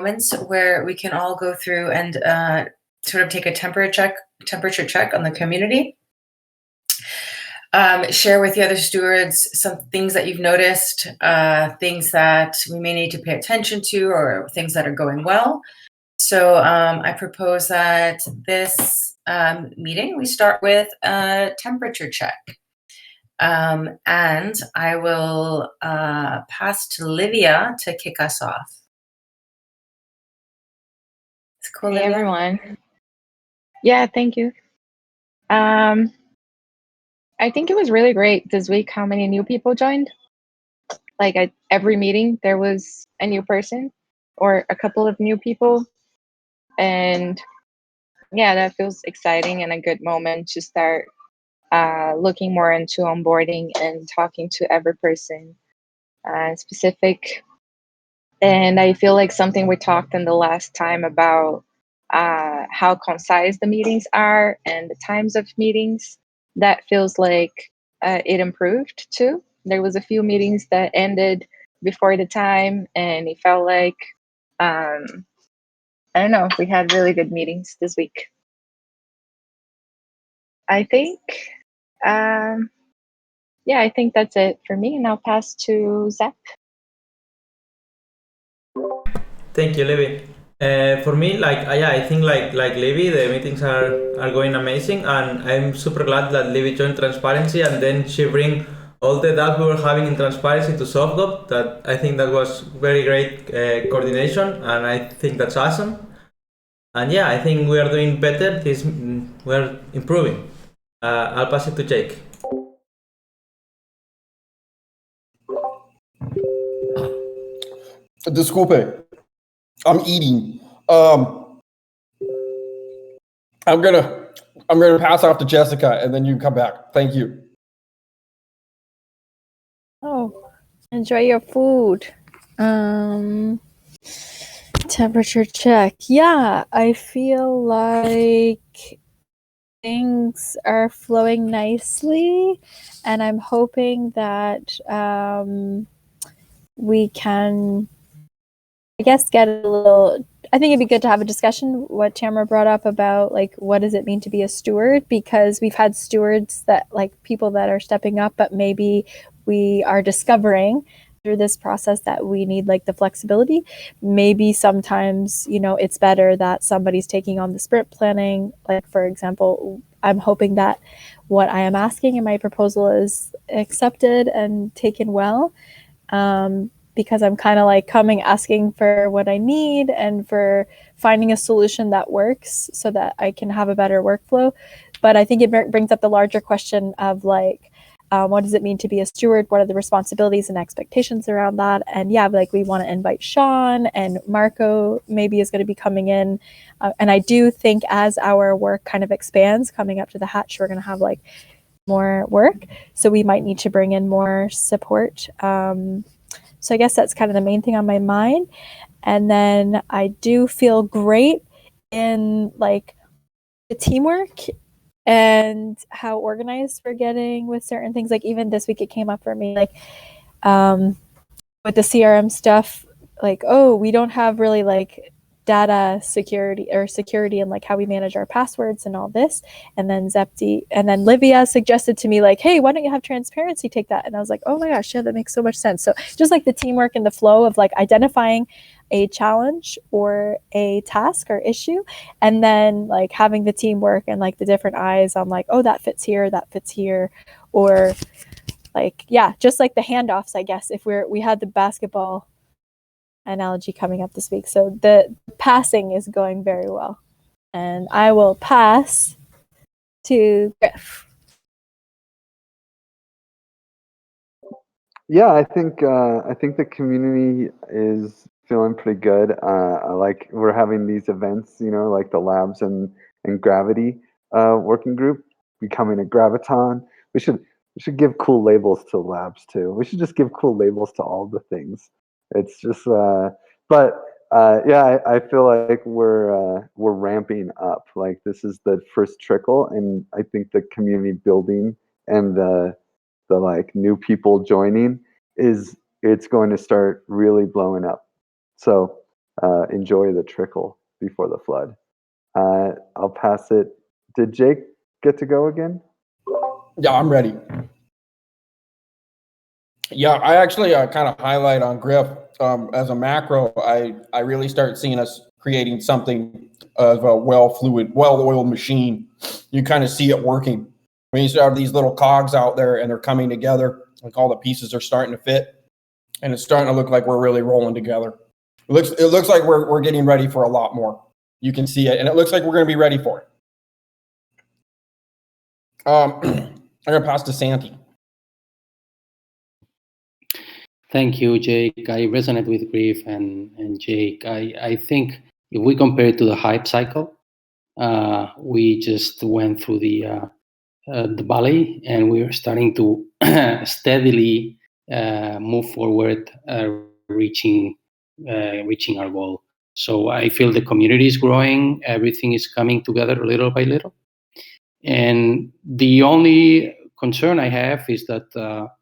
moments where we can all go through and sort of take a temperature check on the community. Share with the other stewards some things that you've noticed, things that we may need to pay attention to, or things that are going well. So I propose that this meeting, we start with a temperature check. And I will pass to Livia to kick us off. It's cool, Hey, Livia. everyone. Yeah, thank you. I think it was really great this week how many new people joined. Like at every meeting, there was a new person or a couple of new people. And yeah, that feels exciting and a good moment to start looking more into onboarding and talking to every person specific. And I feel like something we talked in the last time about how concise the meetings are and the times of meetings, that feels like it improved too. There was a few meetings that ended before the time, and it felt like I don't know, we had really good meetings this week. I think yeah, I think that's it for me, and I'll pass to Zach. Thank you, Levi. For me, yeah, I think like Levi, the meetings are going amazing, and I'm super glad that Levi joined Transparency, and then she bring all the doubts we were having in Transparency to SoftGov. That I think that was very great coordination, and I think that's awesome. And yeah, I think we are doing better. We're improving. I'll pass it to Jake. Disculpe. I'm eating. I'm gonna pass off to Jessica, and then you can come back. Thank you. Oh, enjoy your food. Temperature check. Yeah, I feel like things are flowing nicely, and I'm hoping that we can, I guess, get a little. I think it'd be good to have a discussion, what Tamara brought up about, like, what does it mean to be a steward? Because we've had stewards that, like, people that are stepping up, but maybe we are discovering through this process that we need, like, the flexibility. Maybe sometimes, you know, it's better that somebody's taking on the sprint planning. Like, for example, I'm hoping that what I am asking in my proposal is accepted and taken well. Because I'm kind of like asking for what I need and for finding a solution that works so that I can have a better workflow. But I think it brings up the larger question of, like, what does it mean to be a steward? What are the responsibilities and expectations around that? And yeah, like, we want to invite Sean, and Marco maybe is going to be coming in. And I do think as our work kind of expands coming up to the Hatch, we're going to have, like, more work. So we might need to bring in more support. So I guess that's kind of the main thing on my mind. And then I do feel great in, like, the teamwork and how organized we're getting with certain things. Like, even this week it came up for me, like, with the CRM stuff, like, oh, we don't have really, like, data security and, like, how we manage our passwords and all this. And then Livia suggested to me, like, hey, why don't you have Transparency take that? And I was like, oh my gosh, yeah, that makes so much sense. So just, like, the teamwork and the flow of, like, identifying a challenge or a task or issue, and then, like, having the teamwork and, like, the different eyes on, like, oh, that fits here, or, like, yeah, just like the handoffs, I guess, if we had the basketball analogy coming up this week. So the passing is going very well. And I will pass to Griff. Yeah, I think the community is feeling pretty good. Like, we're having these events, you know, like the labs and gravity working group becoming a graviton. We should give cool labels to labs too. We should just give cool labels to all the things. It's just yeah, I feel like we're ramping up. Like, this is the first trickle, and I think the community building and the like new people joining it's going to start really blowing up. So enjoy the trickle before the flood. I'll pass it. Did Jake get to go again? Yeah, I'm ready. Yeah, I actually kind of highlight on Griff as a macro. I really start seeing us creating something of a well-oiled machine. You kind of see it working when you start these little cogs out there and they're coming together. Like all the pieces are starting to fit, and it's starting to look like we're really rolling together. It looks like we're getting ready for a lot more. You can see it, and it looks like we're going to be ready for it. I'm going to pass to Santi. Thank you, Jake. I resonate with Griff and Jake. I think if we compare it to the hype cycle, we just went through the valley, and we are starting to steadily move forward, reaching our goal. So I feel the community is growing. Everything is coming together little by little. And the only concern I have is that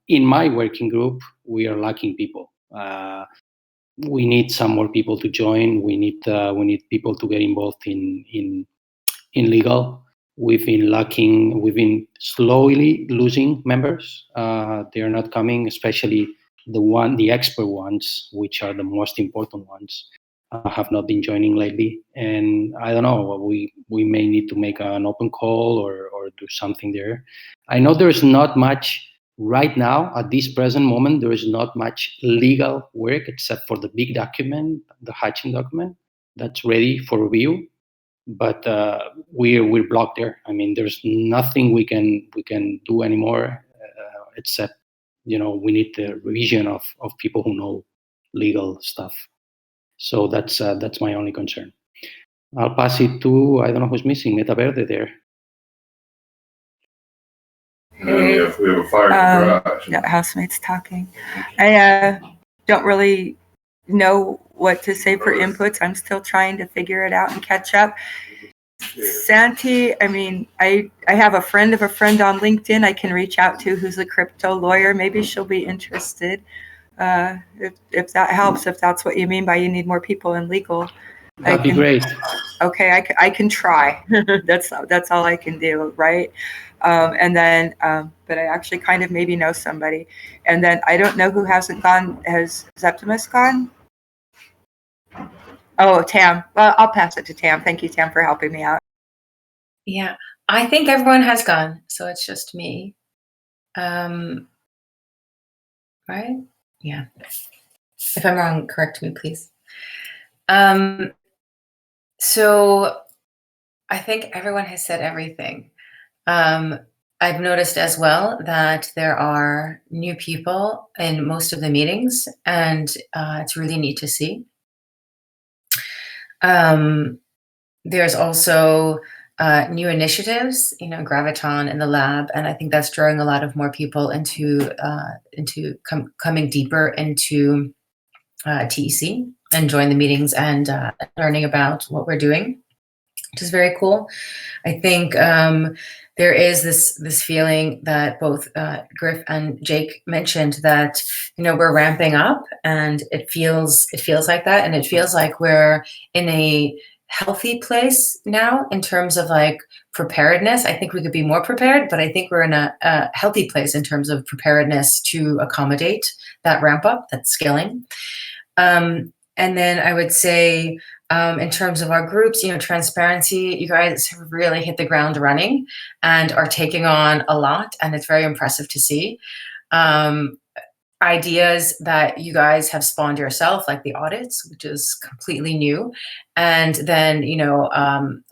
in my working group, we are lacking people. We need some more people to join. We need people to get involved in legal. We've been slowly losing members. They are not coming, especially the expert ones, which are the most important ones, have not been joining lately. And I don't know, we may need to make an open call or do something there. I know there's not much right now at this present moment. There is not much legal work except for the big document, the hatching document, that's ready for review. But we're blocked there. I mean, there's nothing we can do anymore except, we need the revision of people who know legal stuff. So that's my only concern. I'll pass it to, I don't know who's missing, Meta Verde there. And then we have a fire in the garage. Got housemates talking. I don't really know what to say for inputs. I'm still trying to figure it out and catch up. Santi, I mean, I have a friend of a friend on LinkedIn I can reach out to who's a crypto lawyer. Maybe she'll be interested. If that helps, if that's what you mean by you need more people in legal. That'd be great. Okay, I can try. That's all I can do, right? And then, but I actually kind of maybe know somebody. And then I don't know who hasn't gone. Has Septimus gone? Oh, Tam. Well, I'll pass it to Tam. Thank you, Tam, for helping me out. Yeah, I think everyone has gone, so it's just me. Right? Yeah. If I'm wrong, correct me, please. So I think everyone has said everything. I've noticed as well that there are new people in most of the meetings, and it's really neat to see. There's also new initiatives, Graviton in the lab, and I think that's drawing a lot of more people into coming deeper into TEC and join the meetings and learning about what we're doing, which is very cool. I think there is this feeling that both Griff and Jake mentioned that we're ramping up, and it feels like that, and it feels like we're in a healthy place now in terms of like preparedness. I think we could be more prepared, but I think we're in a healthy place in terms of preparedness to accommodate that ramp up, that scaling. And then I would say, in terms of our groups, transparency, you guys have really hit the ground running and are taking on a lot, and it's very impressive to see. Ideas that you guys have spawned yourself, like the audits, which is completely new, and then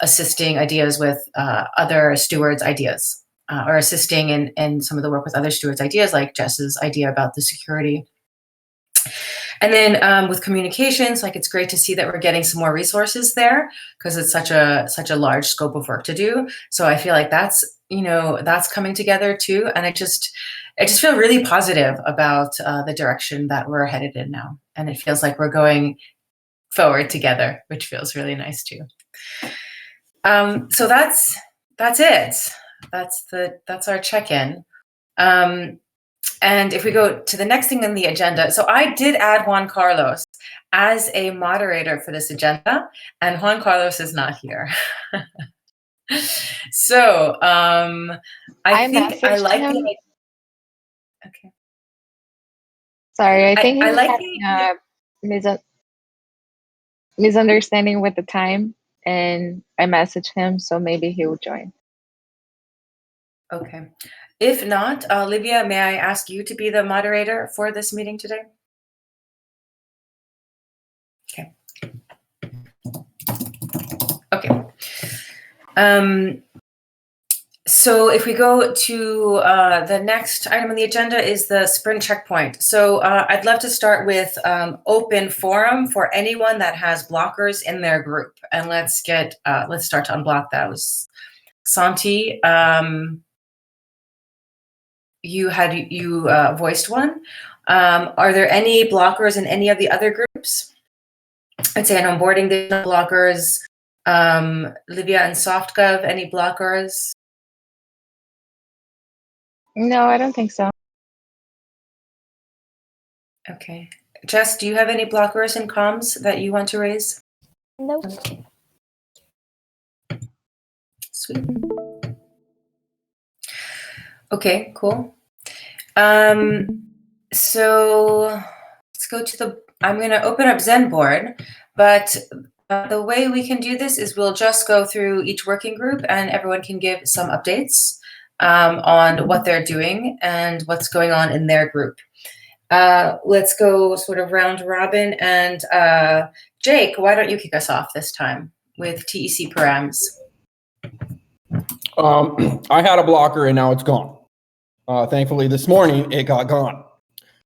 assisting ideas with other stewards' ideas, or assisting in some of the work with other stewards' ideas, like Jess's idea about the security. And then with communications, like it's great to see that we're getting some more resources there, because it's such a large scope of work to do. So I feel like that's coming together too, and I just feel really positive about the direction that we're headed in now, and it feels like we're going forward together, which feels really nice too. So that's it. That's our check-in. And if we go to the next thing on the agenda, so I did add Juan Carlos as a moderator for this agenda, and Juan Carlos is not here. So I think I messaged like him. the. Okay. Sorry, I think he I was like having the. a misunderstanding with the time, and I messaged him, so maybe he will join. Okay. If not, Olivia, may I ask you to be the moderator for this meeting today? Okay. Okay. So if we go to the next item on the agenda is the sprint checkpoint. So I'd love to start with open forum for anyone that has blockers in their group. And let's start to unblock those. Santi, you voiced one. Are there any blockers in any of the other groups? I'd say in onboarding, there's no blockers. Livia and SoftGov, any blockers? No, I don't think so. Okay. Jess, do you have any blockers in comms that you want to raise? Nope. Sweet. Okay, cool. So let's go to I'm going to open up Zenboard, but the way we can do this is we'll just go through each working group and everyone can give some updates on what they're doing and what's going on in their group. Let's go sort of round robin, and Jake, why don't you kick us off this time with TEC params? I had a blocker and now it's gone. Thankfully this morning it got gone.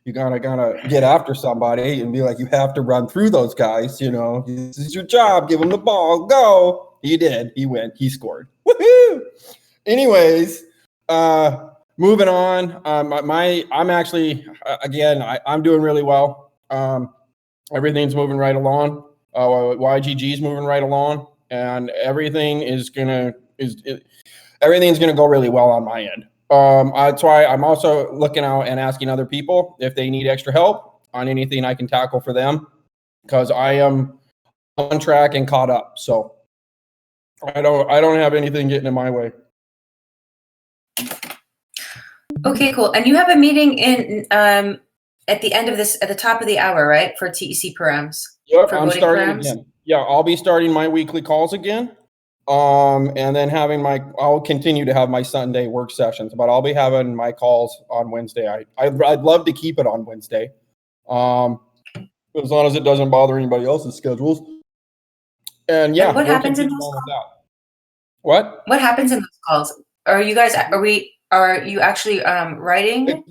You gotta get after somebody and be like, you have to run through those guys, you know, this is your job, give him the ball, go. He did, he went, he scored. Woohoo! Anyways, moving on, I'm actually, again, I'm doing really well. Everything's moving right along. YGG's moving right along, and everything's gonna go really well on my end. That's why I'm also looking out and asking other people if they need extra help on anything I can tackle for them, because I am on track and caught up. So I don't have anything getting in my way. Okay, cool. And you have a meeting in at the end of this, at the top of the hour, right, for TEC params? Yep, for I'm voting starting params? again. Yeah, I'll be starting my weekly calls again. And then I'll continue to have my Sunday work sessions, but I'll be having my calls on Wednesday. I'd love to keep it on Wednesday, as long as it doesn't bother anybody else's schedules. And yeah, And what happens in those calls? What? What happens in those calls? Are you actually writing?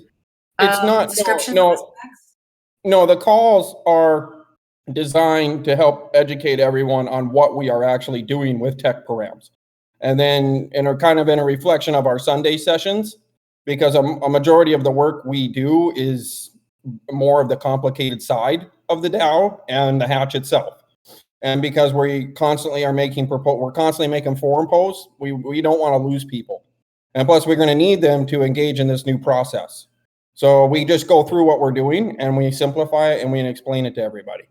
It's not. Description? No, the calls are designed to help educate everyone on what we are actually doing with tech params, and are kind of in a reflection of our Sunday sessions, because a majority of the work we do is more of the complicated side of the DAO and the hatch itself. And because we constantly are we're constantly making forum posts, we don't want to lose people, and plus we're going to need them to engage in this new process. So we just go through what we're doing and we simplify it and we explain it to everybody.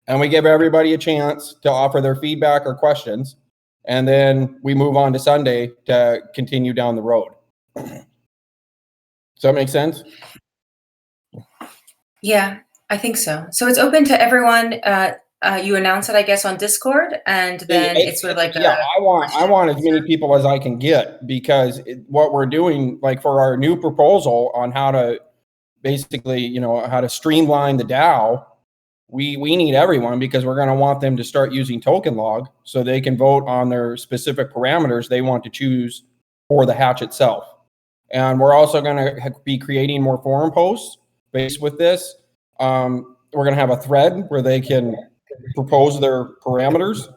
And we give everybody a chance to offer their feedback or questions. And then we move on to Sunday to continue down the road. Does that make sense? Yeah, I think so. So it's open to everyone. You announce it, I guess, on Discord, and then it's sort of like I want as many people as I can get, because what we're doing, like for our new proposal on how to basically, how to streamline the DAO, we need everyone, because we're going to want them to start using Token Log so they can vote on their specific parameters they want to choose for the hatch itself. And we're also going to be creating more forum posts based with this. We're going to have a thread where they can propose their parameters,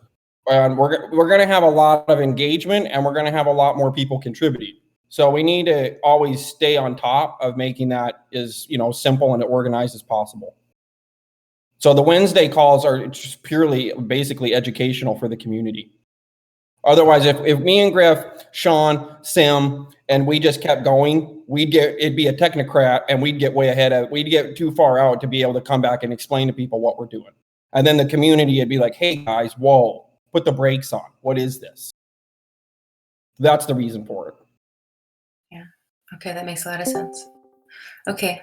and we're going to have a lot of engagement, and we're going to have a lot more people contributing. So we need to always stay on top of making that as simple and organized as possible. So the Wednesday calls are just purely basically educational for the community. Otherwise, if me and Griff, Sean, Sim, and we just kept going, it'd be a technocrat, and we'd get we'd get too far out to be able to come back and explain to people what we're doing. And then the community would be like, hey guys, whoa, put the brakes on. What is this? That's the reason for it. Yeah. Okay, that makes a lot of sense. Okay.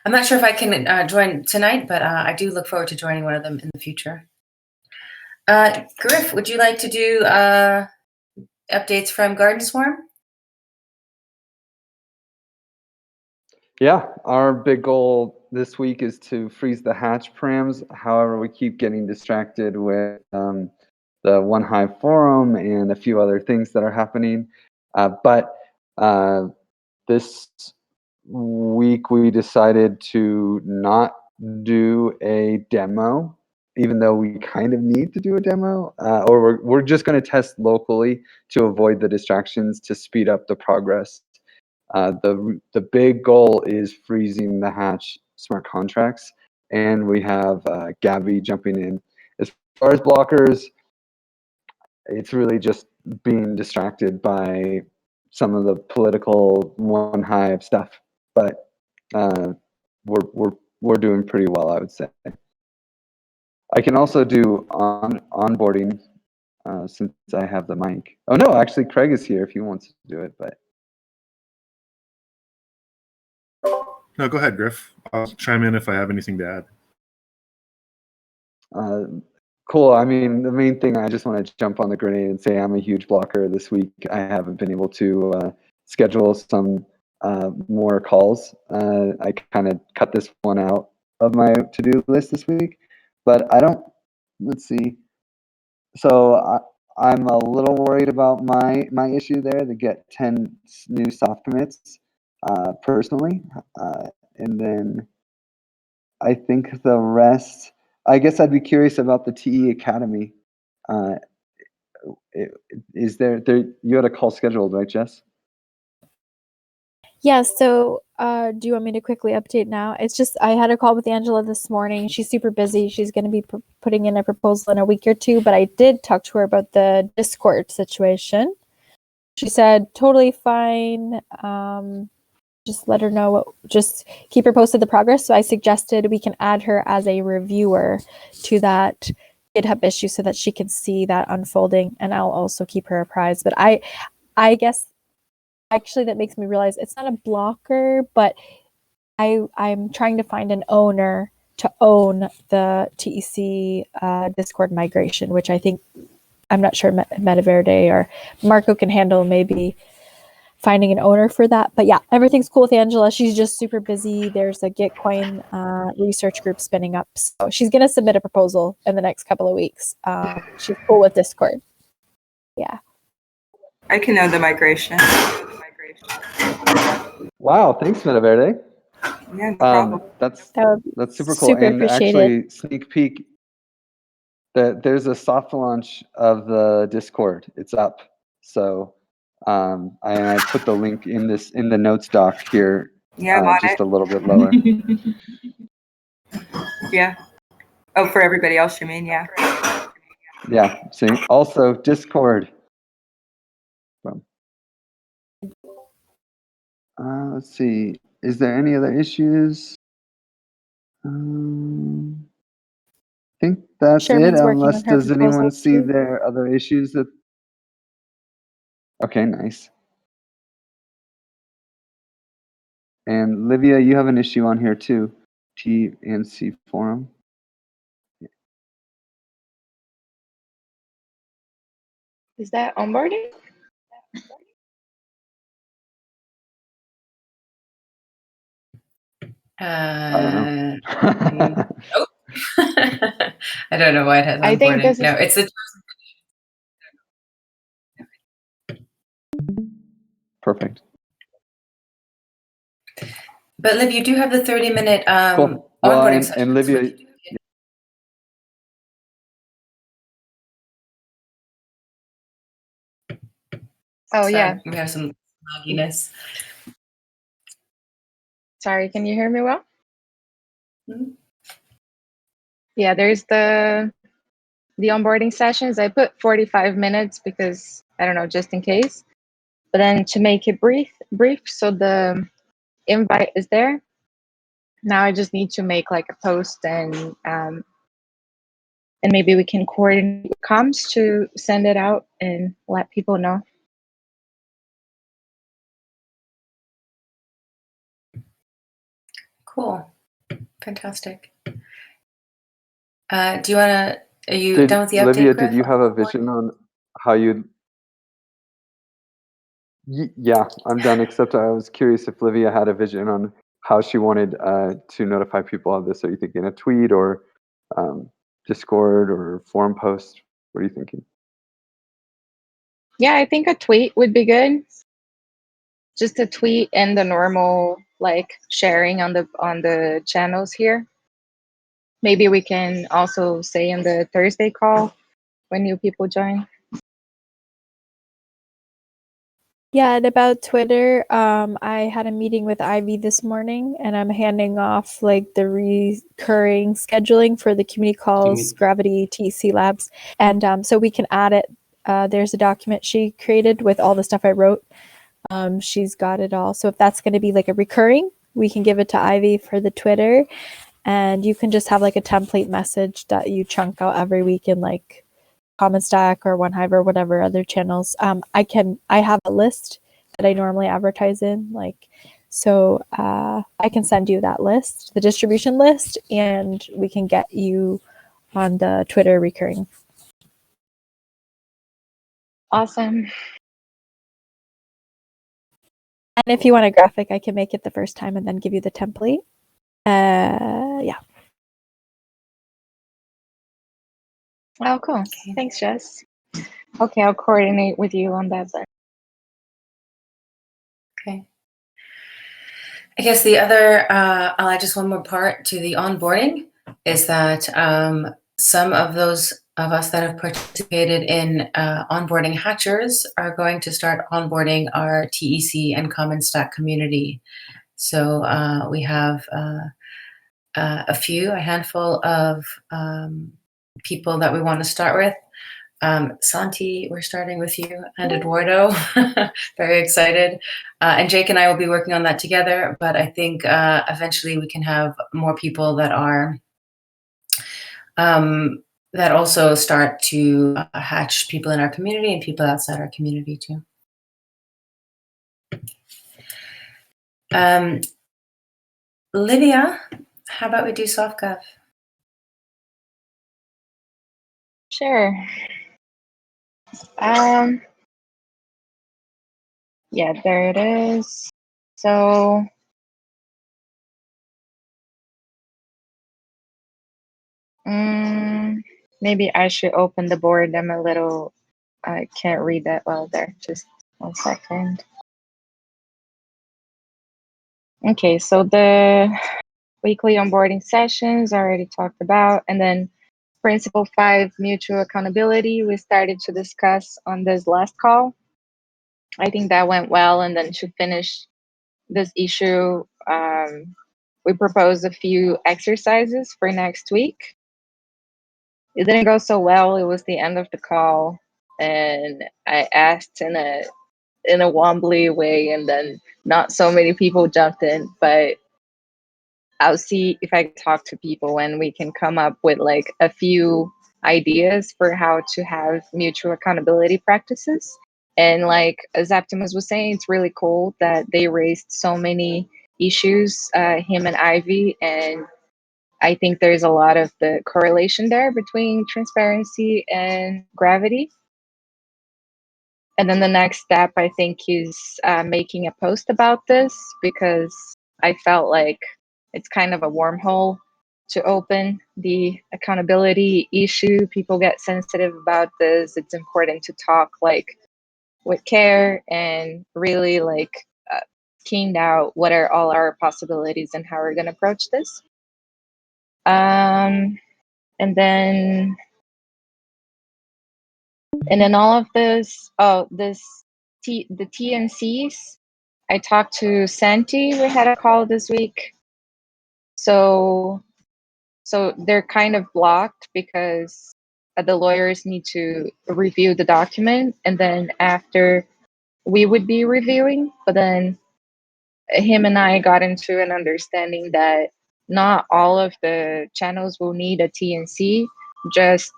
I'm not sure if I can join tonight, but I do look forward to joining one of them in the future. Griff, would you like to do updates from Garden Swarm? Yeah, our big goal this week is to freeze the hatch params. However, we keep getting distracted with the One Hive forum and a few other things that are happening. But this week we decided to not do a demo, even though we kind of need to do a demo, or we're just going to test locally to avoid the distractions to speed up the progress. The big goal is freezing the hatch smart contracts, and we have Gabby jumping in. As far as blockers, it's really just being distracted by some of the political One Hive stuff, but we're doing pretty well, I would say. I can also do onboarding since I have the mic. Oh no, actually Craig is here if he wants to do it, but. No, go ahead, Griff. I'll chime in if I have anything to add. Cool. I mean, the main thing, I just want to jump on the grenade and say I'm a huge blocker this week. I haven't been able to schedule some more calls. I kind of cut this one out of my to-do list this week, but let's see. So I'm a little worried about my issue there to get 10 new soft commits personally. And then I think the rest, I guess I'd be curious about the TE Academy. Is there, you had a call scheduled, right, Jess? Yeah, so do you want me to quickly update now? It's just I had a call with Angela this morning. She's super busy. She's going to be putting in a proposal in a week or two, but I did talk to her about the Discord situation. She said totally fine. Just let her know, just keep her posted the progress. So I suggested we can add her as a reviewer to that GitHub issue so that she can see that unfolding, and I'll also keep her apprised. But I guess actually that makes me realize it's not a blocker, but I'm trying to find an owner to own the TEC Discord migration, which I think, I'm not sure Metaverde or Marco can handle maybe finding an owner for that. But yeah, everything's cool with Angela. She's just super busy. There's a Gitcoin research group spinning up. So she's going to submit a proposal in the next couple of weeks. She's cool with Discord. Yeah. I can own the migration. Wow, thanks, Metaverde. Yeah, no problem. That's super cool. Super And actually, sneak peek, there's a soft launch of the Discord. It's up. So I put the link in the notes doc here. Yeah, I'm on just it. a little bit lower. Yeah. Oh, for everybody else, you mean? Yeah. Yeah. See, also Discord. Let's see. Is there any other issues? I think that's Sherman's it. working Unless on her does anyone proposal see too. there other issues that? Okay, nice. And Livia, you have an issue on here too. T&C forum. Is that onboarding? I don't know. Oh. I don't know why it has I think onboarding. this is- No, it's the. Perfect. But Liv, you do have the 30-minute Cool. Well, onboarding session. and Livia, Oh, yeah. We have some lagginess. Sorry, can you hear me well? Mhm. Yeah, there's the the onboarding sessions, I put 45 minutes because I don't know, just in case. But then to make it brief, so the invite is there. Now I just need to make like a post and maybe we can coordinate with comms to send it out and let people know. Cool. Fantastic. Do you want to, are you done with the update, Livia, Griff? did you have a vision on how you'd... Yeah, I'm done, except I was curious if Livia had a vision on how she wanted to notify people of this. Are you thinking a tweet or Discord or forum post? What are you thinking? Yeah, I think a tweet would be good. Just a tweet and the normal like sharing on the channels here. Maybe we can also say in the Thursday call when new people join. Yeah, and about Twitter, I had a meeting with Ivy this morning, and I'm handing off like the recurring scheduling for the community calls, Gravity, TC Labs, and so we can add it. There's a document she created with all the stuff I wrote. She's got it all. So if that's going to be like a recurring, we can give it to Ivy for the Twitter, and you can just have like a template message that you chunk out every week in like Common Stack or OneHive or whatever other channels. I have a list that I normally advertise in, like, so I can send you that list, the distribution list, and we can get you on the Twitter recurring. Awesome. And if you want a graphic, I can make it the first time and then give you the template. Yeah. Oh, cool. Okay. Thanks, Jess. Okay, I'll coordinate with you on that then. Okay. I guess the other, I'll add just one more part to the onboarding, is that some of those of us that have participated in onboarding Hatchers are going to start onboarding our TEC and Common Stack community. So we have a handful of people that we want to start with. Santi, we're starting with you, and Eduardo. Very excited. And Jake and I will be working on that together, but I think eventually we can have more people that are that also start to hatch people in our community and people outside our community too. Livia, how about we do SoftGov? Sure. Yeah, there it is. So maybe I should open the board. I can't read that well there. Just 1 second. Okay, so the weekly onboarding sessions I already talked about, and then Principle 5, mutual accountability, we started to discuss on this last call. I think that went well, and then to finish this issue, we proposed a few exercises for next week. It didn't go so well. It was the end of the call, and I asked in a wobbly way, and then not so many people jumped in, but I'll see if I can talk to people and we can come up with like a few ideas for how to have mutual accountability practices. And like as Optimus was saying, it's really cool that they raised so many issues, him and Ivy, and I think there's a lot of the correlation there between transparency and gravity. And then the next step, I think, is making a post about this, because I felt like it's kind of a wormhole to open the accountability issue. People get sensitive about this. It's important to talk like with care and really like keened out what are all our possibilities and how we're going to approach this. And then all of this, the TNCs, I talked to Santi. We had a call this week. So they're kind of blocked because the lawyers need to review the document, and then after we would be reviewing. But then him and I got into an understanding that not all of the channels will need a TNC, just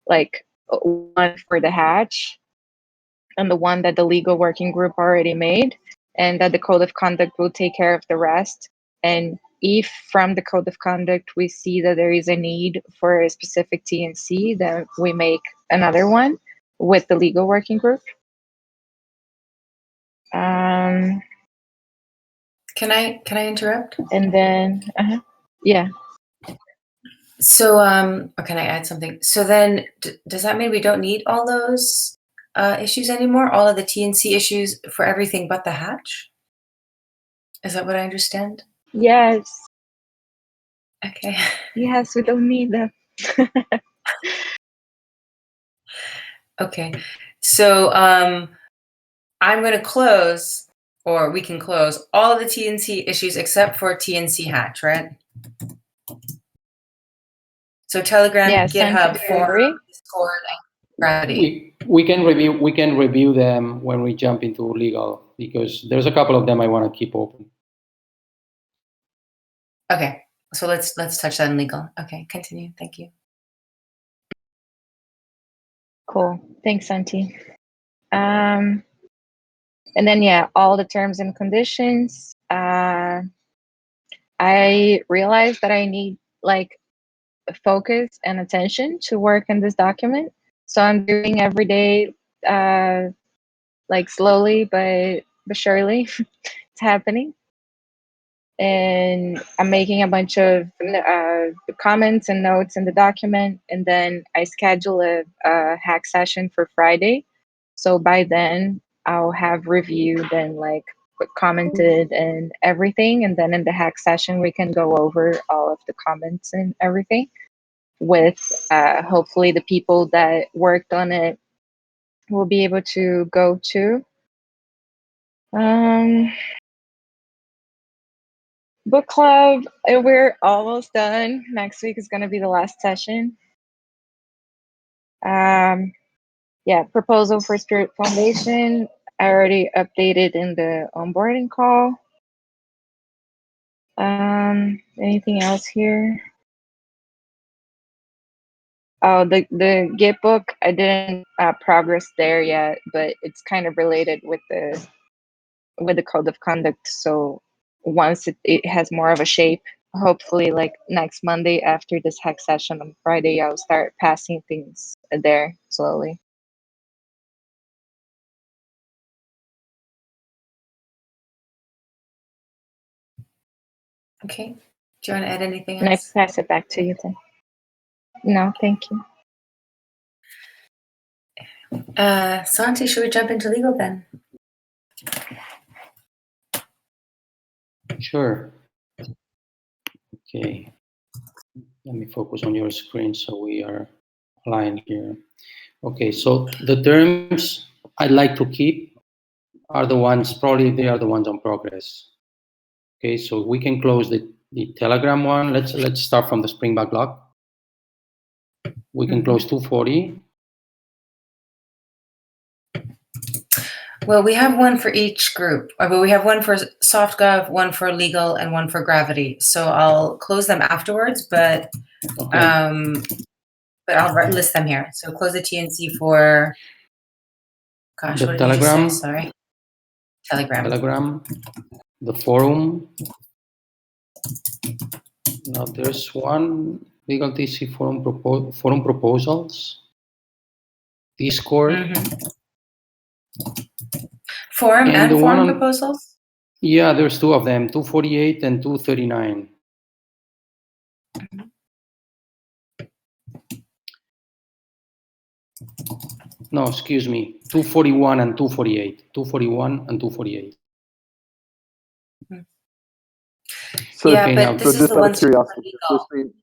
like one for the hatch and the one that the legal working group already made, and that the code of conduct will take care of the rest. And if from the code of conduct we see that there is a need for a specific TNC, then we make another one with the legal working group. Can I interrupt? And then, yeah. So, or can I add something? So then, does that mean we don't need all those issues anymore? All of the TNC issues for everything but the hatch? Is that what I understand? Yes. Okay. Yes, we don't need them. Okay. So, I'm going to close, or we can close all of the TNC issues except for TNC hatch, right? So Telegram, Yeah, GitHub, Santi, Forum, Discord, and Gravity. We can review them when we jump into legal, because there's a couple of them I want to keep open. Okay, so let's touch that in legal. Okay, continue. Thank you. Cool. Thanks, Santi. And then, yeah, all the terms and conditions. I realized that I need like focus and attention to work in this document. So I'm doing every day, like slowly but surely. It's happening. And I'm making a bunch of comments and notes in the document, and then I schedule a hack session for Friday. So by then I'll have reviewed and like commented and everything, and then in the hack session we can go over all of the comments and everything with hopefully the people that worked on it will be able to go to. Book club, we're almost done. Next week is going to be the last session. Yeah, proposal for Spirit Foundation. I already updated in the onboarding call. Anything else here? Oh, the Git book, I didn't progress there yet, but it's kind of related with the code of conduct. So once it has more of a shape, hopefully like next Monday after this hack session on Friday, I'll start passing things there slowly. Okay. Do you want to add anything And I else? pass it back to you then. No, thank you. Santi, should we jump into legal then? Sure. Okay. Let me focus on your screen so we are aligned here. Okay, so the terms I'd like to keep are the ones, probably they are the ones on progress. Okay, so we can close the Telegram one. Let's start from the Spring backlog. We can close 240. Well, we have one for each group. Well, we have one for SoftGov, one for legal, and one for Gravity. So I'll close them afterwards, but Okay. but I'll list them here. So close the TNC for, gosh, The what did Telegram. you just say? Sorry. Telegram. The forum. Now there's one legal TC forum proposals. Discord. Forum and the forum one proposals? Yeah, there's two of them, 248 and 239. No, excuse me, 241 and 248. 241 and 248. So, Yeah, okay, but now, this so is just the out one of curiosity, does this mean,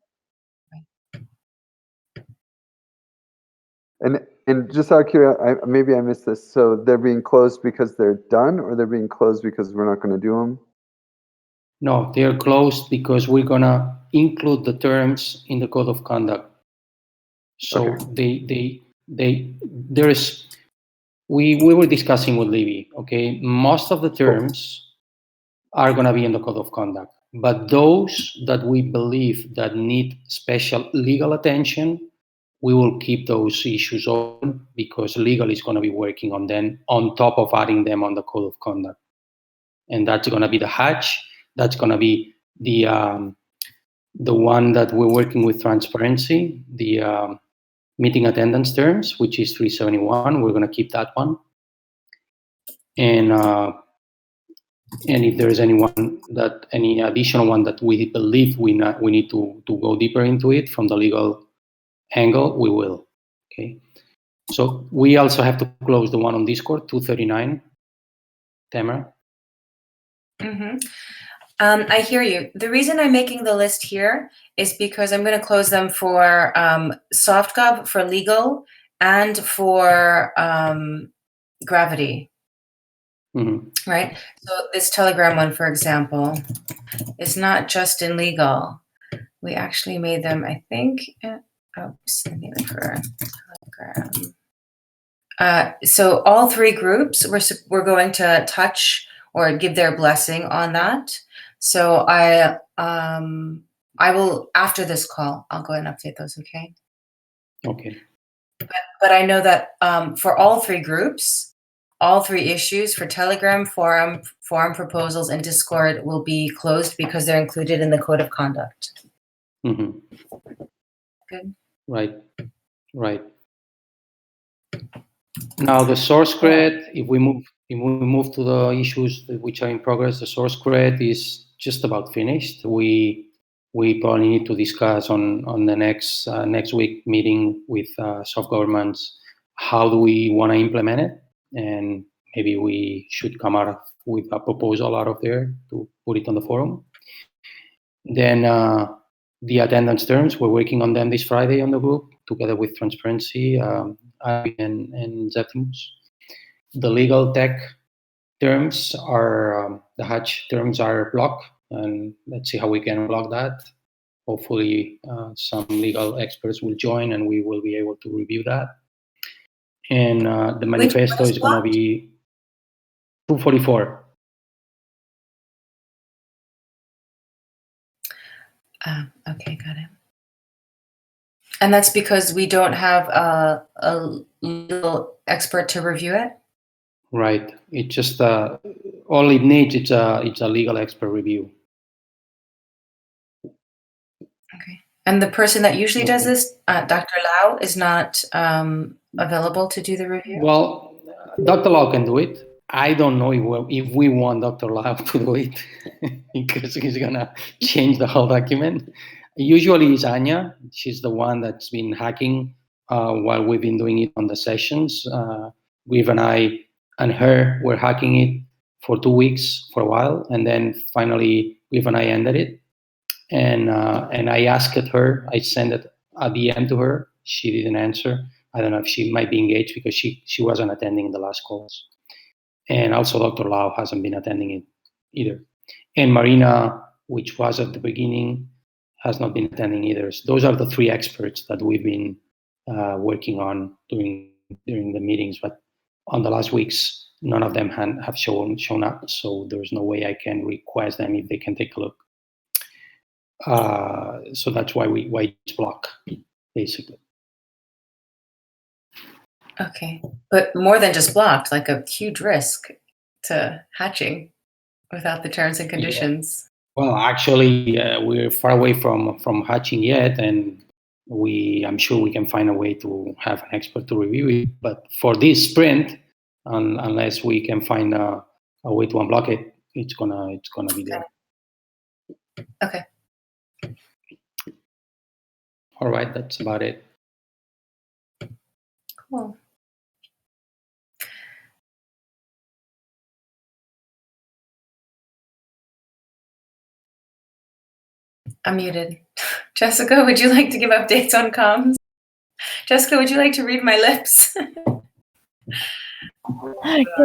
and just out of curiosity, maybe I missed this. So they're being closed because they're done, or they're being closed because we're not going to do them? No, they're closed because we're gonna include the terms in the code of conduct. So we were discussing with Libby, okay, most of the terms are going to be in the code of conduct, but those that we believe that need special legal attention, we will keep those issues open because legal is going to be working on them on top of adding them on the code of conduct. And that's going to be the hatch. That's going to be the one that we're working with transparency, the meeting attendance terms, which is 371. We're going to keep that one. And if there is any additional one that we believe we need to go deeper into it from the legal angle, we will. Okay. So we also have to close the one on Discord, 239. Tamara? Mm-hmm. I hear you. The reason I'm making the list here is because I'm going to close them for SoftGov, for legal, and for Gravity. Mm-hmm. Right? So this Telegram one, for example, is not just in legal. We actually made them, I think, oops, let me look for Telegram. So all three groups, we're going to touch or give their blessing on that. So I will, after this call, I'll go ahead and update those, okay? Okay. But I know that for all three groups, all three issues for Telegram, forum proposals, and Discord will be closed because they're included in the code of conduct. Mm-hmm. Good. Right. Now the source cred, if we move to the issues which are in progress, the source cred is just about finished. We probably need to discuss on the next week meeting with soft governments how do we want to implement it, and maybe we should come out with a proposal out of there to put it on the forum. Then the attendance terms, we're working on them this Friday on the group together with Transparency and Zeptimus. The legal tech terms are, the hatch terms are blocked, and let's see how we can block that. Hopefully some legal experts will join and we will be able to review that. And the manifesto is going to be 244. Okay, got it. And that's because we don't have a legal expert to review it? Right. It's just all it needs. It's a legal expert review. Okay. And the person that usually does this, Dr. Lau, is not available to do the review? Well, Dr. Lau can do it. I don't know if we want Dr. Lau to do it because he's gonna change the whole document. Usually it's Anya. She's the one that's been hacking while we've been doing it on the sessions. Griff and I and her were hacking it for 2 weeks for a while, and then finally Griff and I ended it. And I asked her. I sent a DM to her. She didn't answer. I don't know if she might be engaged because she wasn't attending the last calls. And also Dr. Lau hasn't been attending it either. And Marina, which was at the beginning, has not been attending either. So those are the three experts that we've been working on during the meetings. But on the last weeks, none of them have shown up. So there's no way I can request them if they can take a look. So that's why it's blocked, basically. Okay, but more than just blocked, like a huge risk to hatching without the terms and conditions. Yeah. Well, actually, we're far away from hatching yet, and I'm sure we can find a way to have an expert to review it. But for this sprint, unless we can find a way to unblock it, it's gonna be there. Okay. All right, that's about it. Cool. I'm muted. Jessica, would you like to give updates on comms? Jessica, would you like to read my lips? Can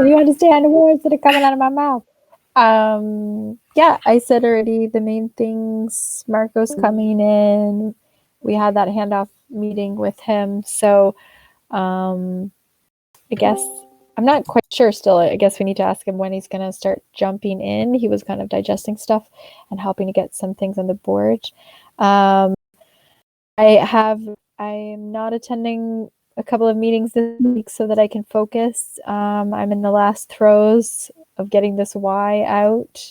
you understand the words that are coming out of my mouth? Yeah, I said already the main things. Marco's coming in. We had that handoff meeting with him. So I guess I'm not quite sure still. I guess we need to ask him when he's going to start jumping in. He was kind of digesting stuff and helping to get some things on the board. I am not attending a couple of meetings this week so that I can focus. I'm in the last throes of getting this Y out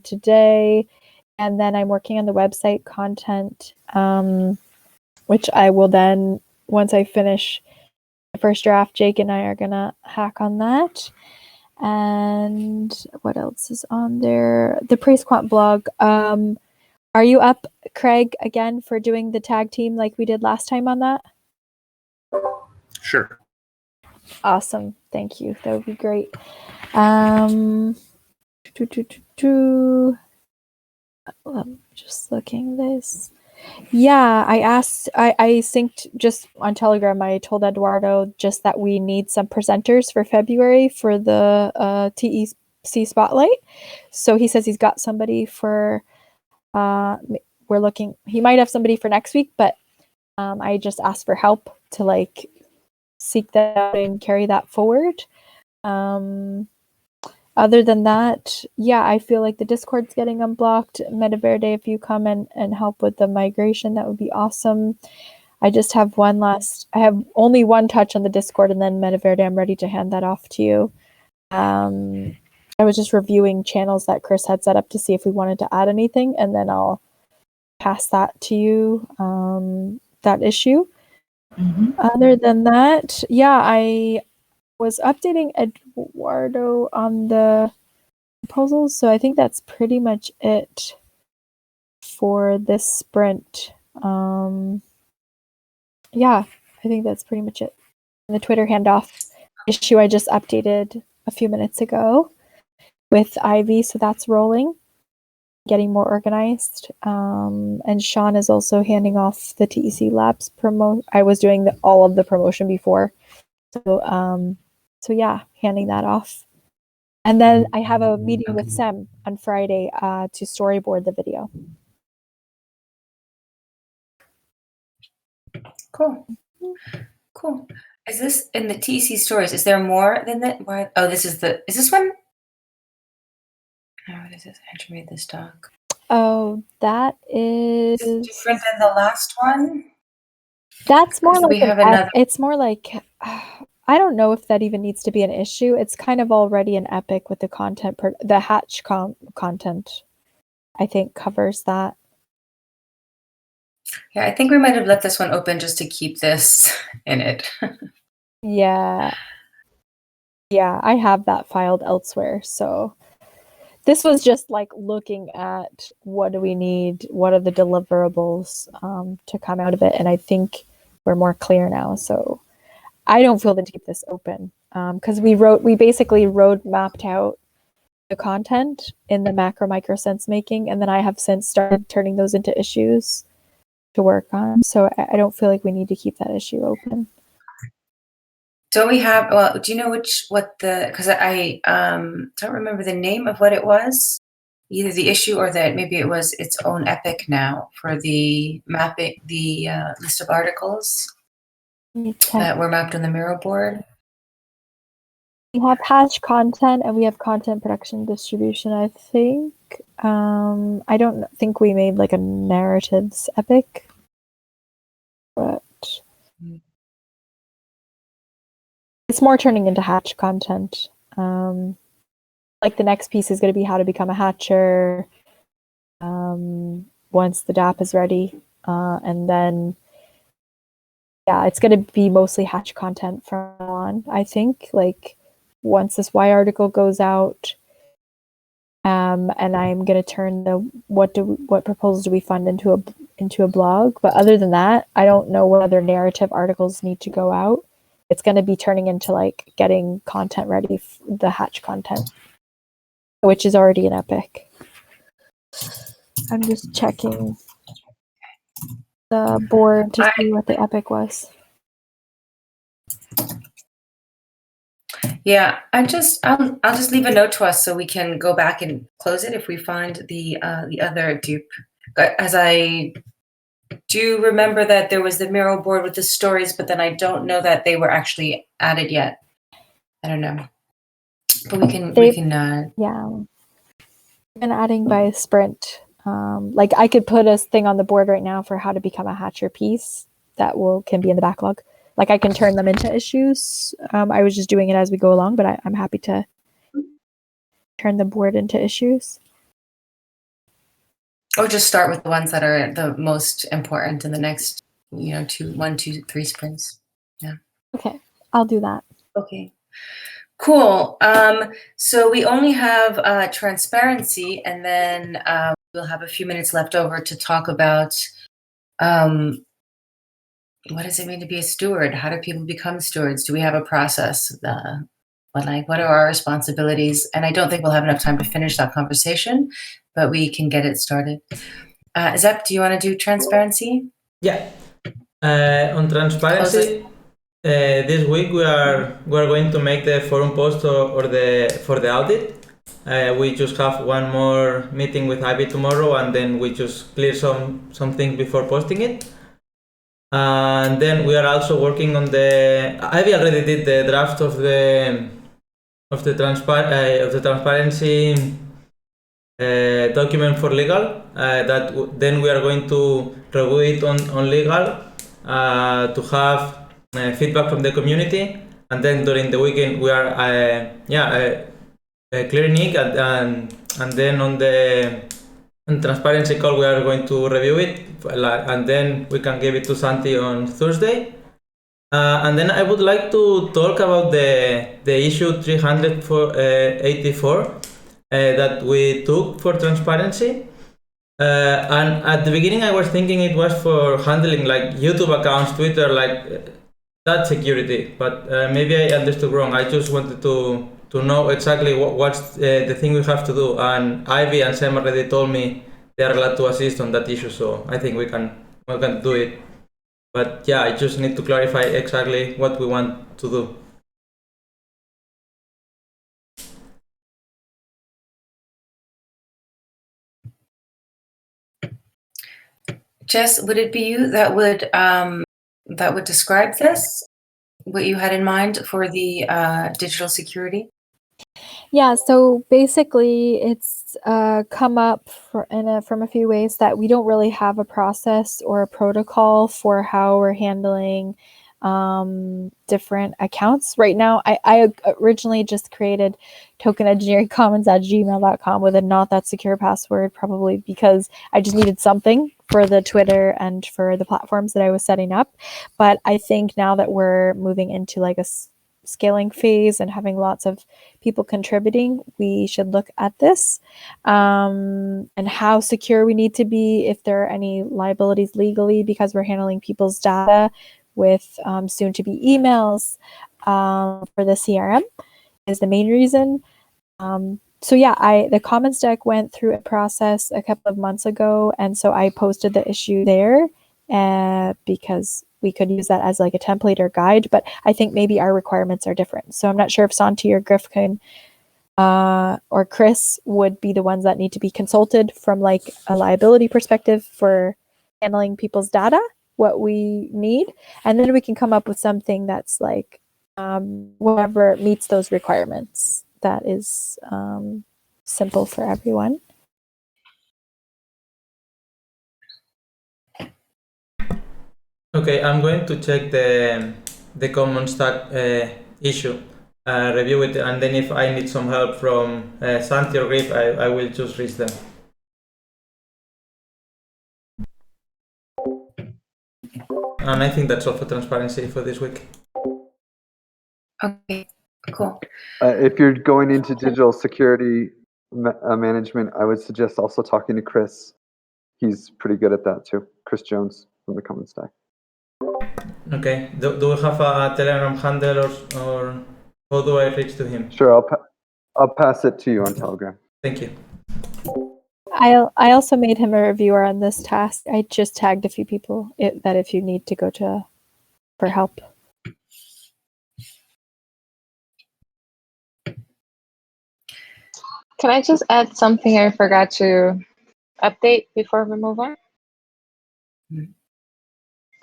today. And then I'm working on the website content, which I will then, once I finish the first draft, Jake and I are going to hack on that. And what else is on there? The Praise Quant blog. Are you up, Craig, again for doing the tag team like we did last time on that? Sure. Awesome. Thank you. That would be great. I'm just looking this. Yeah, I synced just on Telegram. I told Eduardo just that we need some presenters for February for the TEC Spotlight. So he says he's got somebody for, we're looking, he might have somebody for next week, but I just asked for help to like seek that out and carry that forward. Other than that, yeah, I feel like the Discord's getting unblocked. Metaverde, if you come and help with the migration, that would be awesome. I just have I have only one touch on the Discord, and then Metaverde, I'm ready to hand that off to you. I was just reviewing channels that Chris had set up to see if we wanted to add anything, and then I'll pass that to you, that issue. Other than that, yeah, I was updating Eduardo on the proposals, so I think that's pretty much it for this sprint. Yeah, I think that's pretty much it. And the Twitter handoff issue I just updated a few minutes ago with Ivy, so that's rolling, getting more organized. And Sean is also handing off the TEC Labs promo. I was doing all of the promotion before, so yeah, handing that off. And then I have a meeting with Sam on Friday to storyboard the video. Cool. Cool. Is this in the TC stories? Is there more than that? Why? Oh, is this one? Oh, what is this? I had to read this doc. Oh, that is different than the last one. That's more like we have another. It's more like I don't know if that even needs to be an issue. It's kind of already an epic with the content. The Hatch content, I think, covers that. Yeah, I think we might have left this one open just to keep this in it. Yeah, I have that filed elsewhere. So this was just like looking at what do we need, what are the deliverables to come out of it, and I think we're more clear now. So I don't feel to keep this open because we basically road mapped out the content in the macro micro sense making, and then I have since started turning those into issues to work on. So I don't feel like we need to keep that issue open. Don't we have? Well, do you know because I don't remember the name of what it was, either the issue or that maybe it was its own epic now for the mapping, the list of articles that were mapped on the Miro board. We have Hatch content and we have content production distribution, I think. I don't think we made like a narratives epic, but it's more turning into Hatch content. Like the next piece is going to be how to become a Hatcher once the DApp is ready. And then, yeah, it's going to be mostly Hatch content from now on, I think. Like once this Y article goes out, and I'm going to turn the what proposals do we fund into a blog. But other than that, I don't know what other narrative articles need to go out. It's going to be turning into like getting content ready, the Hatch content, which is already an epic. I'm just checking the board to see what the epic was. Yeah, I'll just leave a note to us so we can go back and close it if we find the other dupe. As I do you remember that there was the mural board with the stories, but then I don't know that they were actually added yet. I don't know. But we can yeah. Been adding by sprint. Like I could put a thing on the board right now for how to become a Hatcher piece that can be in the backlog. Like I can turn them into issues. I was just doing it as we go along, but I'm happy to turn the board into issues. Or just start with the ones that are the most important in the next, 1, 2, 3 sprints. Yeah. Okay, I'll do that. Okay. Cool. So we only have transparency, and then we'll have a few minutes left over to talk about what does it mean to be a steward? How do people become stewards? Do we have a process? What are our responsibilities? And I don't think we'll have enough time to finish that conversation, but we can get it started. Zep, do you want to do transparency? Yeah. On transparency, this week we are going to make the forum post for the audit. We just have one more meeting with Ivy tomorrow, and then we just clear some things before posting it. And then we are also working on Ivy already did the draft of the transparency document for legal. Then we are going to review it on legal to have feedback from the community, and then during the weekend we are clearing it, and then on the transparency call we are going to review it, and then we can give it to Santi on Thursday. And then I would like to talk about the issue 384 that we took for transparency. And at the beginning I was thinking it was for handling like YouTube accounts, Twitter, like that security, but maybe I understood wrong. I just wanted to know exactly what's the thing we have to do, and Ivy and Sam already told me they are glad to assist on that issue, so I think we can do it. But yeah, I just need to clarify exactly what we want to do. Jess, would it be you that would describe this? What you had in mind for the digital security? Yeah, so basically it's come up from a few ways that we don't really have a process or a protocol for how we're handling different accounts. Right now, I originally just created tokenengineeringcommons@gmail.com with a not that secure password, probably because I just needed something for the Twitter and for the platforms that I was setting up. But I think now that we're moving into like a scaling phase and having lots of people contributing, we should look at this and how secure we need to be, if there are any liabilities legally, because we're handling people's data with soon to be emails for the CRM is the main reason. So yeah, the comments deck went through a process a couple of months ago, and so I posted the issue there because we could use that as like a template or guide, but I think maybe our requirements are different. So I'm not sure if Santi or Griff can or Chris would be the ones that need to be consulted from like a liability perspective for handling people's data, what we need, and then we can come up with something that's like whatever meets those requirements that is simple for everyone. Okay, I'm going to check the common stack issue, review it, and then if I need some help from Santi or Griff, I will just reach them. And I think that's all for transparency for this week. Okay, cool. If you're going into digital security management, I would suggest also talking to Chris. He's pretty good at that too. Chris Jones from the Common Stack. Okay. Do we have a Telegram handle or how do I reach to him? Sure, I'll pass it to you on Telegram. Thank you. I also made him a reviewer on this task. I just tagged a few people that if you need to go to for help. Can I just add something I forgot to update before we move on?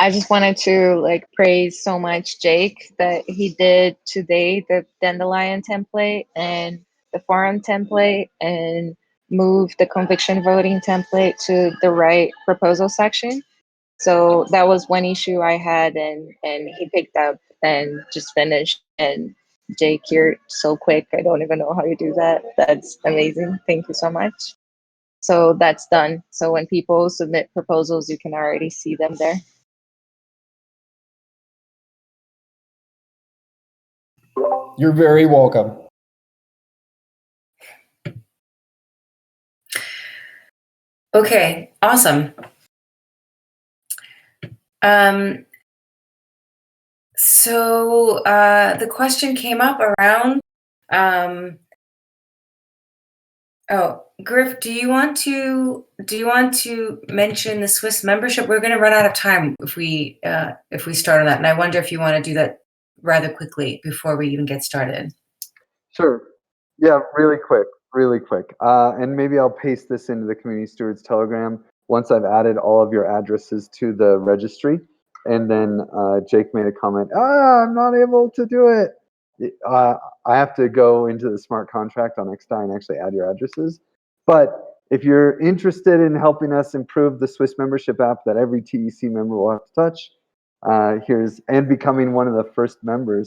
I just wanted to like praise so much Jake that he did today the Dandelion template and the forum template and move the conviction voting template to the right proposal section. So that was one issue I had, and he picked up and just finished. And Jake, you're so quick. I don't even know how you do that. That's amazing. Thank you so much. So that's done. So when people submit proposals, you can already see them there. You're very welcome. Okay, awesome. So the question came up around, oh, Griff, do you want to mention the Swiss membership? We're going to run out of time if we start on that, and I wonder if you want to do that rather quickly before we even get started. Sure. Yeah, really quick. And maybe I'll paste this into the Community Stewards Telegram once I've added all of your addresses to the registry. And then Jake made a comment, I'm not able to do it. I have to go into the smart contract on XDAI and actually add your addresses. But if you're interested in helping us improve the Swiss membership app that every TEC member will have to touch, and becoming one of the first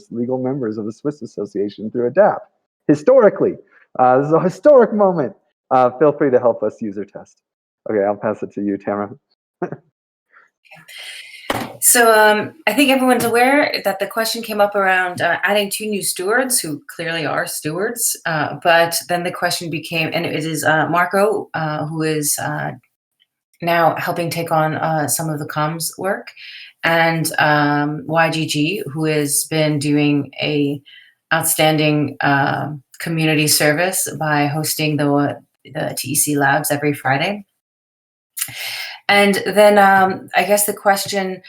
legal members of the Swiss Association through ADAPT. Historically, this is a historic moment. Feel free to help us user test. Okay, I'll pass it to you, Tamara. So I think everyone's aware that the question came up around adding 2 new stewards who clearly are stewards, but then the question became, and it is Marco, who is now helping take on some of the comms work, and YGG, who has been doing a outstanding community service by hosting the TEC Labs every Friday. And then I guess the question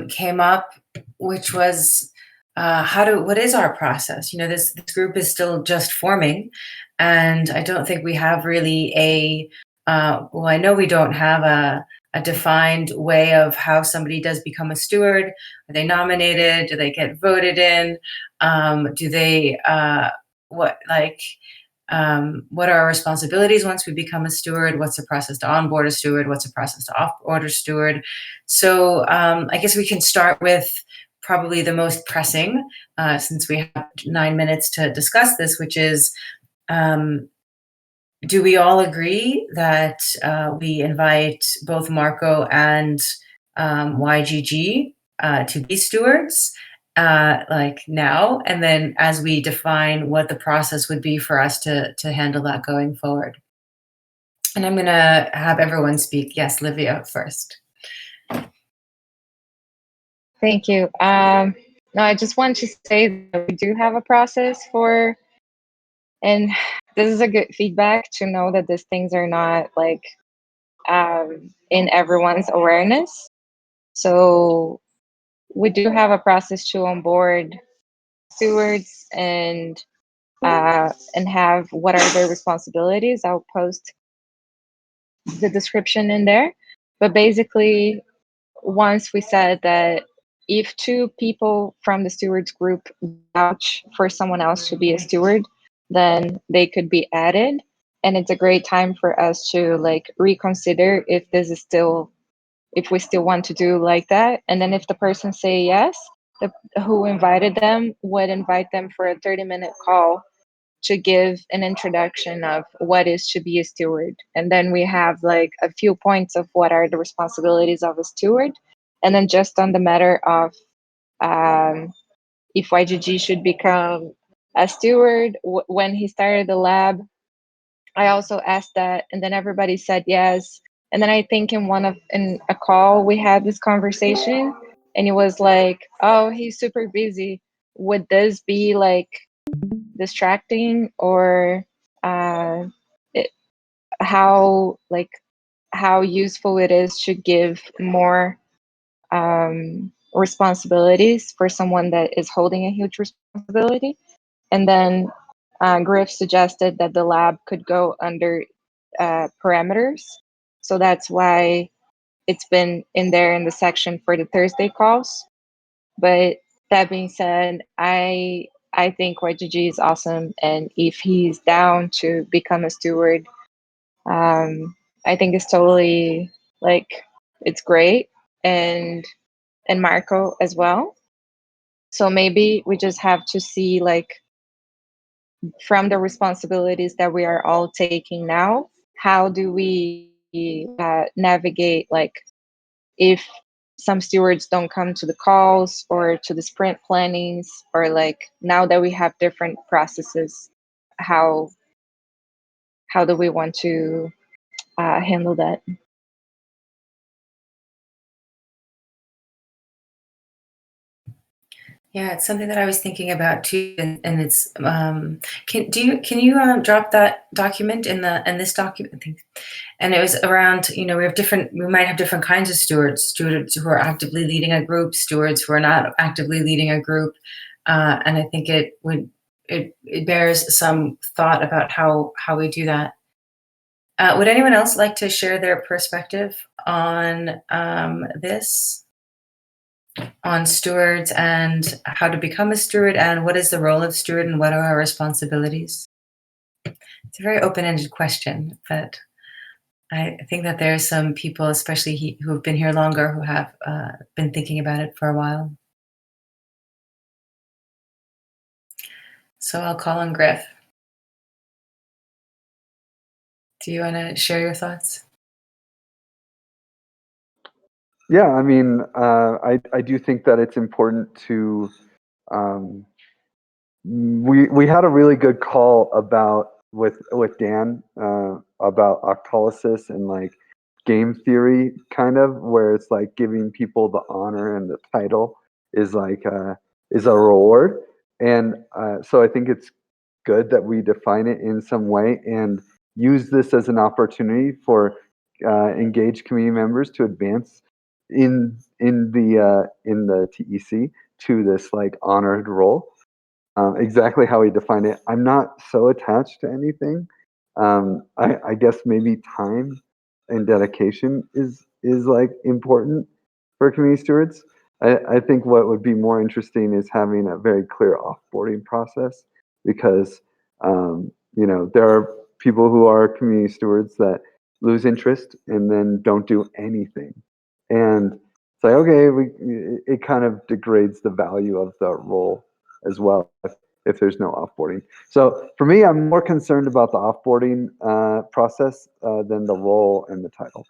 came up, which was what is our process? You know, this group is still just forming, and I don't think we have really well, I know we don't have a defined way of how somebody does become a steward. Are they nominated? Do they get voted in? Do they what are our responsibilities once we become a steward? What's the process to onboard a steward? What's the process to off-board a steward? So I guess we can start with probably the most pressing, since we have 9 minutes to discuss this, which is, do we all agree that we invite both Marco and YGG to be stewards? Now, and then as we define what the process would be for us to handle that going forward. And I'm gonna have everyone speak. Yes, Livia first. Thank you. No, I just want to say that we do have a process for, and this is a good feedback to know that these things are not like in everyone's awareness. So we do have a process to onboard stewards and have what are their responsibilities. I'll post the description in there. But basically, once we said that if 2 people from the stewards group vouch for someone else to be a steward, then they could be added. And it's a great time for us to like reconsider if this is still, if we still want to do like that. And then if the person say yes, who invited them would invite them for a 30-minute call to give an introduction of what is to be a steward. And then we have like a few points of what are the responsibilities of a steward. And then just on the matter of if YGG should become a steward, when he started the lab, I also asked that, and then everybody said yes. And then I think in a call we had this conversation, and it was like, oh, he's super busy. Would this be like distracting, or how useful it is to give more responsibilities for someone that is holding a huge responsibility? And then Griff suggested that the lab could go under parameters. So that's why it's been in there in the section for the Thursday calls. But that being said, I think YGG is awesome, and if he's down to become a steward, I think it's totally like it's great, and Marco as well. So maybe we just have to see, like, from the responsibilities that we are all taking now, how do we navigate, like, if some stewards don't come to the calls or to the sprint plannings, or like now that we have different processes, how do we want to handle that? Yeah, it's something that I was thinking about too, and it's can you drop that document in this document? And it was around, we might have different kinds of stewards who are actively leading a group, stewards who are not actively leading a group, and I think it bears some thought about how we do that. Would anyone else like to share their perspective on this? On stewards and how to become a steward, and what is the role of steward and what are our responsibilities? It's a very open-ended question, but I think that there are some people, especially who have been here longer, who have been thinking about it for a while. So I'll call on Griff. Do you want to share your thoughts? Yeah, I mean, I do think that it's important to. We had a really good call with Dan about octolysis and like game theory, kind of, where it's like giving people the honor and the title is like is a reward, and so I think it's good that we define it in some way and use this as an opportunity for engaged community members to advance in the TEC to this like honored role. Exactly how we define it, I'm not so attached to anything. I guess maybe time and dedication is like important for community stewards. I think what would be more interesting is having a very clear offboarding process, because there are people who are community stewards that lose interest and then don't do anything, and it's like, okay, it kind of degrades the value of the role as well if there's no offboarding. So for me, I'm more concerned about the offboarding process than the role and the title.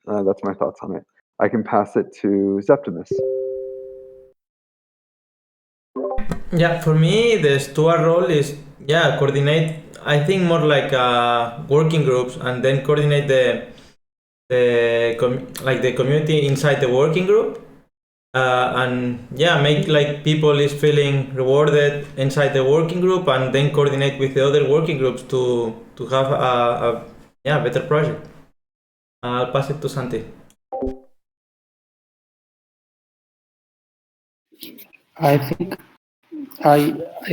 That's my thoughts on it. I can pass it to Septimus. Yeah, for me, the steward role is coordinate. I think more like working groups, and then coordinate the community inside the working group, and make like people is feeling rewarded inside the working group, and then coordinate with the other working groups to have a better project. I'll pass it to Santi. I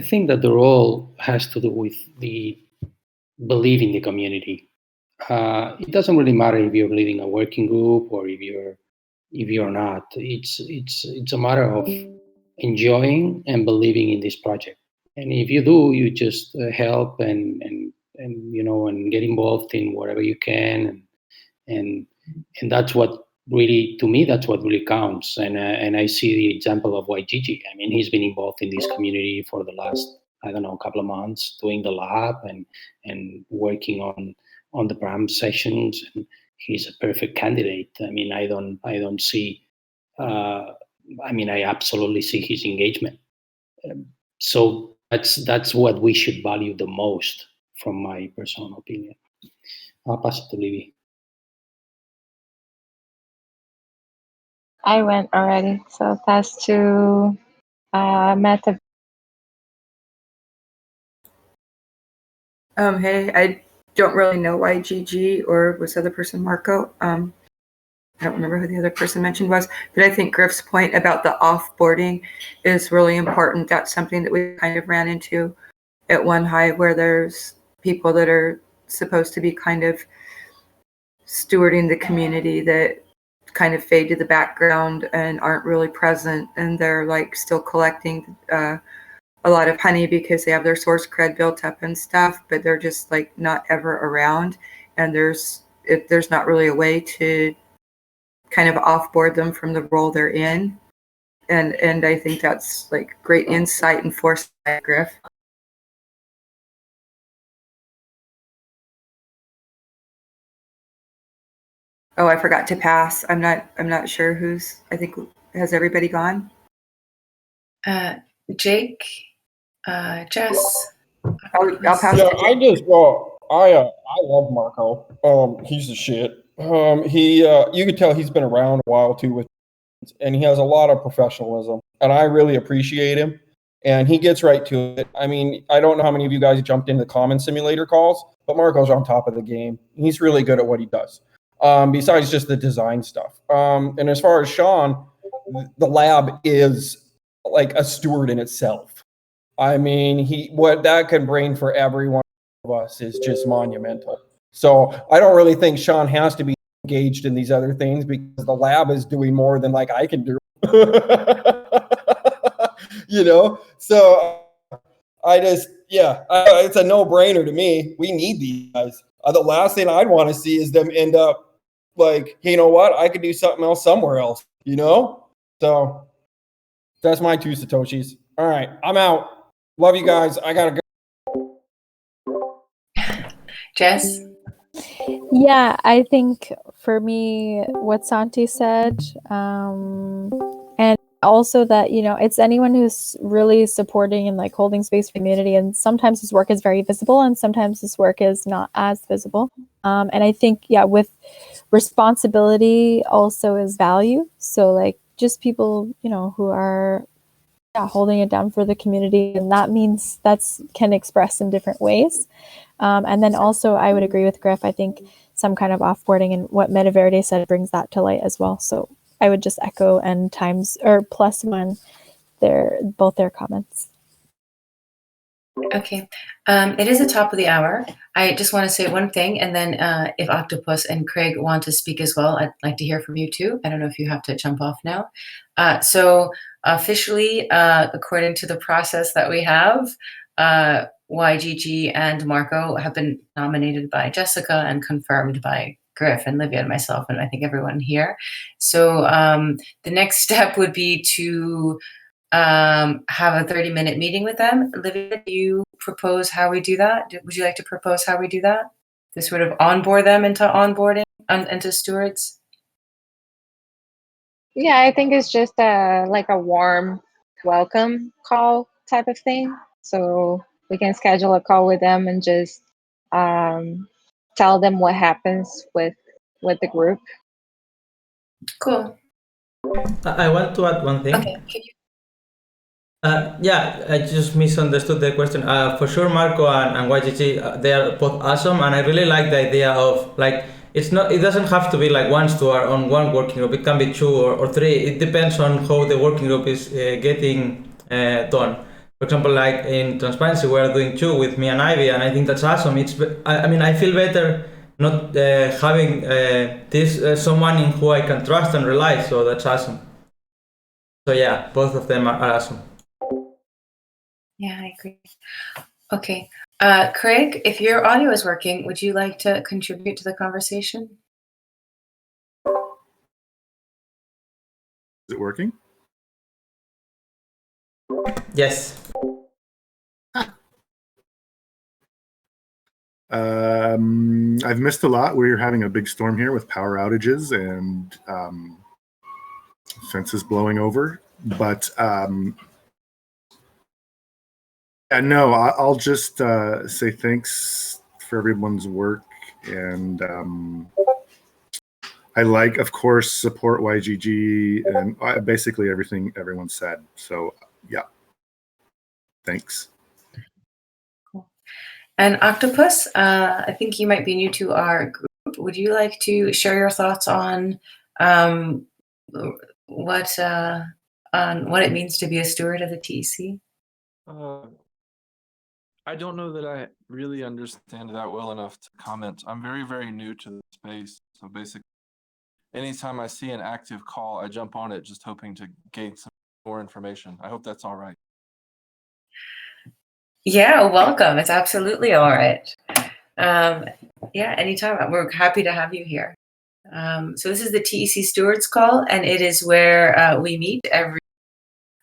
think that the role has to do with the belief in the community. It doesn't really matter if you're leading a working group or if you're not. It's a matter of enjoying and believing in this project. And if you do, you just help and get involved in whatever you can, and that's what really, to me, that's what really counts. And I see the example of YGG. I mean, he's been involved in this community for the last, I don't know, couple of months, doing the lab and working on the PRAM sessions. And he's a perfect candidate. I mean, I don't see. I absolutely see his engagement. So that's what we should value the most, from my personal opinion. I'll pass it to Libby. I went already, so pass to Meta. Hey, I don't really know YGG or was the other person Marco. I don't remember who the other person mentioned was, but I think Griff's point about the offboarding is really important. That's something that we kind of ran into at One High, where there's people that are supposed to be kind of stewarding the community that kind of fade to the background and aren't really present, and they're like still collecting a lot of honey because they have their source cred built up and stuff, but they're just like not ever around, and there's not really a way to kind of offboard them from the role they're in. And I think that's like great insight and foresight, Griff. Oh, I forgot to pass. I'm not sure who's, I think, has everybody gone? Jake, Jess. I'll pass Yeah, to Jake. I love Marco. He's the shit. You can tell he's been around a while too and he has a lot of professionalism, and I really appreciate him. And he gets right to it. I mean, I don't know how many of you guys jumped into Common Simulator calls, but Marco's on top of the game. He's really good at what he does. Besides just the design stuff. And as far as Sean, the lab is like a steward in itself. I mean, what that can bring for every one of us is just monumental. So I don't really think Sean has to be engaged in these other things because the lab is doing more than like I can do. So it's a no-brainer to me. We need these guys. The last thing I'd want to see is them end up like, hey, you know what? I could do something else somewhere else, So that's my 2 Satoshis. All right, I'm out. Love you guys. I gotta go. Jess? Yeah, I think for me, what Santi said, and also that, it's anyone who's really supporting and like holding space for community. And sometimes this work is very visible and sometimes this work is not as visible. And I think, with responsibility also is value. So like just people, who are holding it down for the community, and that means can express in different ways. And then also I would agree with Griff. I think some kind of offboarding and what Metaverde said brings that to light as well. So I would just echo and +1 both their comments. Okay. It is the top of the hour. I just want to say one thing, and then if Octopus and Craig want to speak as well, I'd like to hear from you too. I don't know if you have to jump off now. So officially, according to the process that we have, YGG and Marco have been nominated by Jessica and confirmed by Griff and Livia and myself, and I think everyone here. So the next step would be to have a 30-minute meeting with them. Livia, do you propose how we do that? Would you like to propose how we do that? To sort of onboard them into onboarding, into stewards? Yeah, I think it's just like a warm welcome call type of thing. So we can schedule a call with them and just tell them what happens with the group. Cool. I want to add one thing. Okay. I just misunderstood the question. For sure, Marco and YGG, they are both awesome, and I really like the idea of like it doesn't have to be like one steward on one working group. It can be 2 or 3. It depends on how the working group is getting done. For example, like in Transparency, we're doing 2 with me and Ivy, and I think that's awesome. I feel better not having this someone in who I can trust and rely. So that's awesome. So yeah, both of them are awesome. Yeah, I agree. Okay. Craig, if your audio is working, would you like to contribute to the conversation? Is it working? Yes. I've missed a lot. We're having a big storm here with power outages and fences blowing over. But no, I'll just say thanks for everyone's work. And I of course, support YGG and basically everything everyone said. So yeah, thanks. Cool. And Octopus, I think you might be new to our group. Would you like to share your thoughts on what it means to be a steward of the TEC? I don't know that I really understand that well enough to comment. I'm very, very new to the space. So basically, anytime I see an active call, I jump on it just hoping to gain some more information. I hope that's all right. Yeah, welcome. It's absolutely all right. Yeah, anytime. We're happy to have you here. So this is the TEC Stewards Call, and it is where we meet every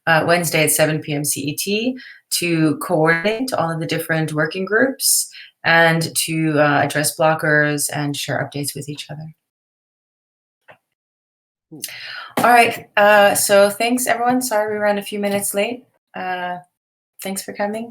Wednesday at 7 p.m. CET to coordinate all of the different working groups and to address blockers and share updates with each other. All right. So thanks, everyone. Sorry we ran a few minutes late. Thanks for coming.